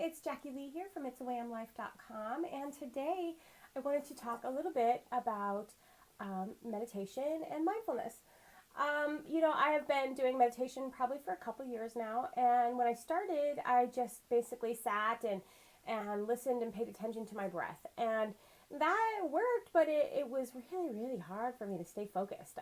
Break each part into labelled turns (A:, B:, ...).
A: it's Jackie Lee here from itsawayimlife.com, and today I wanted to talk a little bit about meditation and mindfulness. I have been doing meditation probably for a couple years now, and when I started, I just basically sat and listened and paid attention to my breath, and that worked, but it was really, really hard for me to stay focused.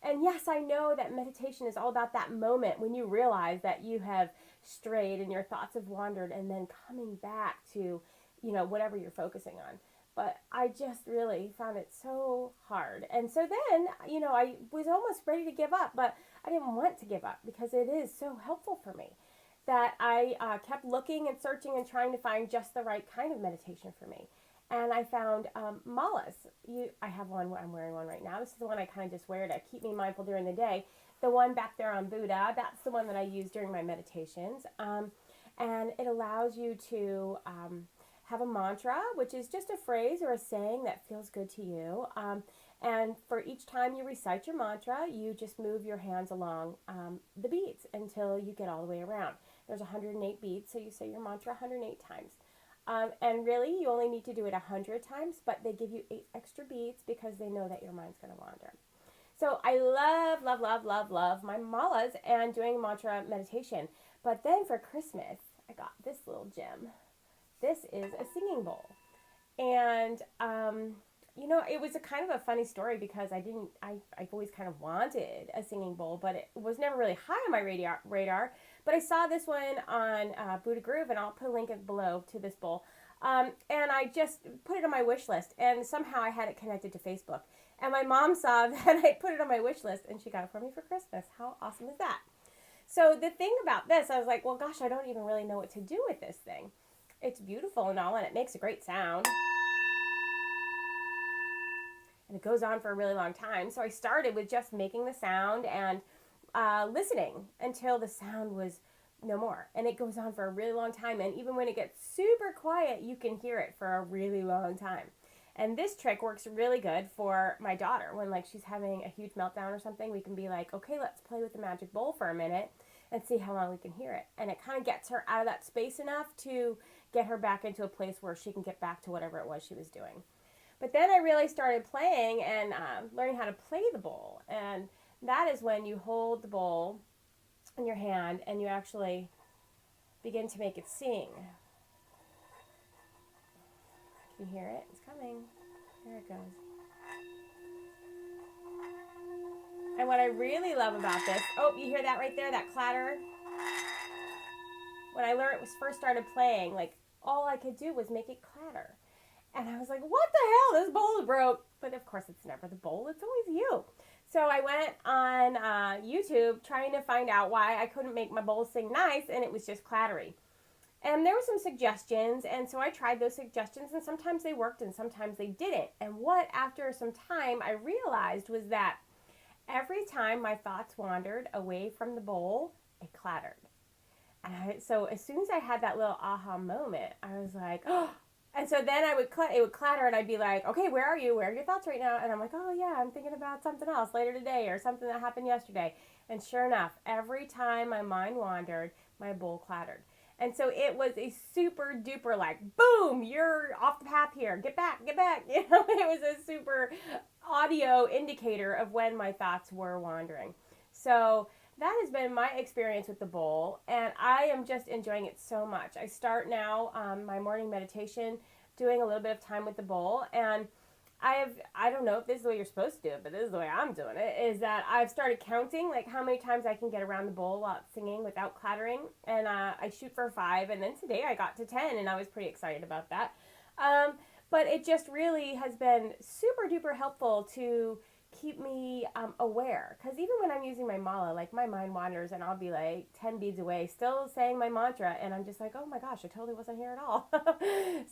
A: And yes, I know that meditation is all about that moment when you realize that you have strayed and your thoughts have wandered, and then coming back to, whatever you're focusing on. But I just really found it so hard. And so then, I was almost ready to give up, but I didn't want to give up because it is so helpful for me that I kept looking and searching and trying to find just the right kind of meditation for me. And I found malas. I have one. I'm wearing one right now. This is the one I kind of just wear to keep me mindful during the day. The one back there on Buddha, that's the one that I use during my meditations. And it allows you to have a mantra, which is just a phrase or a saying that feels good to you. And for each time you recite your mantra, you just move your hands along the beats until you get all the way around. There's 108 beats, so you say your mantra 108 times. And really, you only need to do it 100 times, but they give you 8 extra beats because they know that your mind's going to wander. So I love my malas and doing mantra meditation. But then for Christmas, I got this little gem. This is a singing bowl. And, it was a kind of a funny story because I've always kind of wanted a singing bowl, but it was never really high on my radar. But I saw this one on Buddha Groove, and I'll put a link below to this bowl. And I just put it on my wish list, and somehow I had it connected to Facebook. And my mom saw that I put it on my wish list, and she got it for me for Christmas. How awesome is that? So the thing about this, I was like, well, gosh, I don't even really know what to do with this thing. It's beautiful and all, and it makes a great sound. And it goes on for a really long time. So I started with just making the sound and listening until the sound was no more. And it goes on for a really long time. And even when it gets super quiet, you can hear it for a really long time. And this trick works really good for my daughter when she's having a huge meltdown or something. We can be like, okay, let's play with the magic bowl for a minute and see how long we can hear it. And it kind of gets her out of that space enough to get her back into a place where she can get back to whatever it was she was doing. But then I really started playing and learning how to play the bowl. And that is when you hold the bowl in your hand and you actually begin to make it sing. Can you hear it? It's coming. There it goes. And what I really love about this, you hear that right there, that clatter? When I first started playing, all I could do was make it clatter. And I was like, what the hell? This bowl is broke. But of course, it's never the bowl. It's always you. So I went on YouTube trying to find out why I couldn't make my bowl sing nice, and it was just clattery. And there were some suggestions, and so I tried those suggestions, and sometimes they worked and sometimes they didn't. And what, after some time, I realized was that every time my thoughts wandered away from the bowl, it clattered. And so as soon as I had that little aha moment, I was like, oh. And so then it would clatter, and I'd be like, okay, where are you? Where are your thoughts right now? And I'm like, oh, yeah, I'm thinking about something else later today or something that happened yesterday. And sure enough, every time my mind wandered, my bowl clattered. And so it was a super duper boom, you're off the path here. Get back. It was a super audio indicator of when my thoughts were wandering. So that has been my experience with the bowl, and I am just enjoying it so much. I start now my morning meditation doing a little bit of time with the bowl, and I don't know if this is the way you're supposed to do it, but this is the way I'm doing it, is that I've started counting how many times I can get around the bowl while it's singing without clattering, and I shoot for 5, and then today I got to 10, and I was pretty excited about that. But it just really has been super duper helpful to keep me aware, because even when I'm using my mala, my mind wanders and I'll be 10 beads away still saying my mantra, and I'm just like, oh my gosh, I totally wasn't here at all.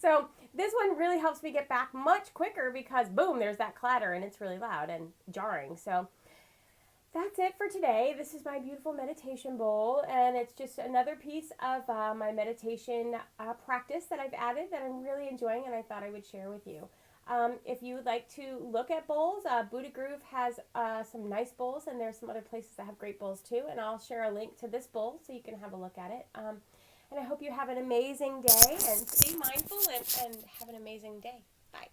A: So this one really helps me get back much quicker because boom, there's that clatter and it's really loud and jarring. So that's it for today. This is my beautiful meditation bowl, and it's just another piece of my meditation practice that I've added that I'm really enjoying, and I thought I would share with you. If you would like to look at bowls, Buddha Groove has some nice bowls, and there's some other places that have great bowls too, and I'll share a link to this bowl so you can have a look at it. And I hope you have an amazing day and stay mindful and have an amazing day. Bye.